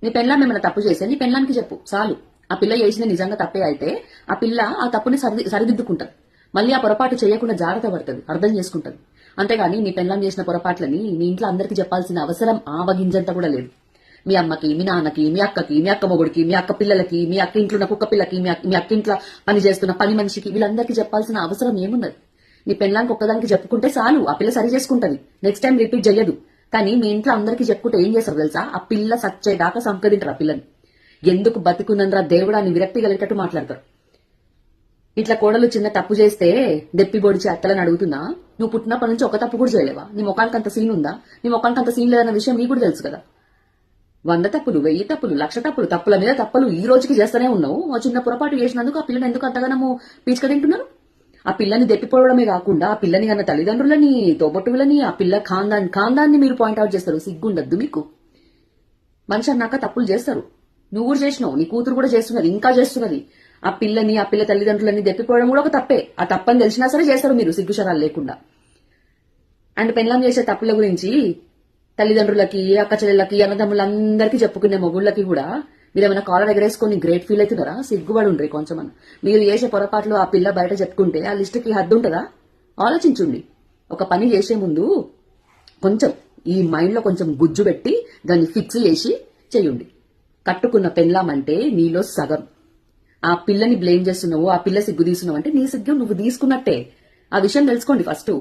నీ పెళ్ళాం ఏమైనా తప్పు చేస్తే నీ పెళ్ళానికి చెప్పు చాలు. ఆ పిల్ల చేసిన నిజంగా తప్పే అయితే ఆ పిల్ల ఆ తప్పుని సరిదిద్దుకుంటది. మళ్ళీ ఆ పొరపాటు చేయకుండా జాగ్రత్త పడుతుంది, అర్థం చేసుకుంటది. అంతేగాని నీ పెళ్ళాం చేసిన పొరపాట్లని నీ ఇంట్లో అందరికీ చెప్పాల్సిన అవసరం ఆవగింజంత కూడా లేదు. మీ అమ్మకి, మీ నాన్నకి, మీ అక్కకి, మీ అక్క మొగుడికి, మీ అక్క పిల్లలకి, మీ అక్క ఇంట్లో ఉన్న కుక్క పిల్లకి, మీ అక్క ఇంట్లో పని చేస్తున్న పని మనిషికి, వీళ్ళందరికీ చెప్పాల్సిన అవసరం ఏమున్నది? నీ పెళ్ళానికి ఒక్కదానికి చెప్పుకుంటే చాలు, ఆ పిల్ల సరి చేసుకుంటది, నెక్స్ట్ టైం రిపీట్ చెయ్యదు. కానీ మీ ఇంట్లో అందరికీ చెప్పుకుంటే ఏం చేస్తారు తెలుసా? ఆ పిల్ల సచ్చేదాకా సంపదింటారు ఆ పిల్లని. ఎందుకు బతికుందంద్రా దేవుడా అని విరక్తి కలిగేటట్టు మాట్లాడతారు. ఇట్లా కోడలు చిన్న తప్పు చేస్తే దెప్పి బొడిచి అత్తలని అడుగుతున్నా? నువ్వు పుట్టినప్పటి నుంచి ఒక తప్పు కూడా చేయలేవా? నీ ముఖానికి అంత సీన్ ఉందా? నీ ముఖానికి అంత సీన్ లేదన్న విషయం నీకు కూడా తెలుసు కదా. 100 తప్పులు, 1000 తప్పులు, 1,00,000 తప్పులు, తప్పుల మీద తప్పులు ఈ రోజుకి చేస్తూనే ఉన్నావు. ఆ చిన్న పొరపాటు చేసినందుకు ఆ పిల్లని ఎందుకు అంతగానము పీచుక తింటున్నారు? ఆ పిల్లని దెప్పిపోవడమే కాకుండా ఆ పిల్లని కన్నా తల్లిదండ్రులని, తోబొట్టువులని, ఆ పిల్ల ఖాందాన్ని మీరు పాయింట్అవుట్ చేస్తారు. సిగ్గుండద్దు మీకు? మనిషి అన్నాక తప్పులు చేస్తారు. నువ్వు కూడా చేసినావు, నీ కూతురు కూడా చేస్తున్నది, ఇంకా చేస్తున్నది. ఆ పిల్లని, ఆ పిల్ల తల్లిదండ్రులని దెప్పిపోవడం కూడా ఒక తప్పే. ఆ తప్పని తెలిసినా సరే చేస్తారు మీరు సిగ్గుశరాలు లేకుండా. అండ్ పెళ్ళాం చేసే తప్పుల గురించి తల్లిదండ్రులకి, అక్క చెల్లెళ్ళకి, అన్నదమ్ములందరికీ చెప్పుకునే మొగుళ్ళకి కూడా మీరేమైనా కాలర్ ఎగరేసుకొని గ్రేట్ ఫీల్ అవుతున్నారా? సిగ్గుపడి ఉండ్రి కొంచెం. మీరు చేసే పొరపాట్లు ఆ పిల్ల బయట చెప్పుకుంటే ఆ లిస్టుకి హద్దు ఉంటుందా? ఆలోచించుండి. ఒక పని చేసే ముందు కొంచెం ఈ మైండ్ లో కొంచెం గుజ్జు పెట్టి దాన్ని ఫిక్స్ చేసి చెయ్యండి. కట్టుకున్న పెళ్ళామంటే నీలో సగం. ఆ పిల్లని బ్లేమ్ చేస్తున్నావు, ఆ పిల్ల సిగ్గు తీసుకున్నావు అంటే నీ సిగ్గు నువ్వు తీసుకున్నట్టే. ఆ విషయం తెలుసుకోండి ఫస్ట్.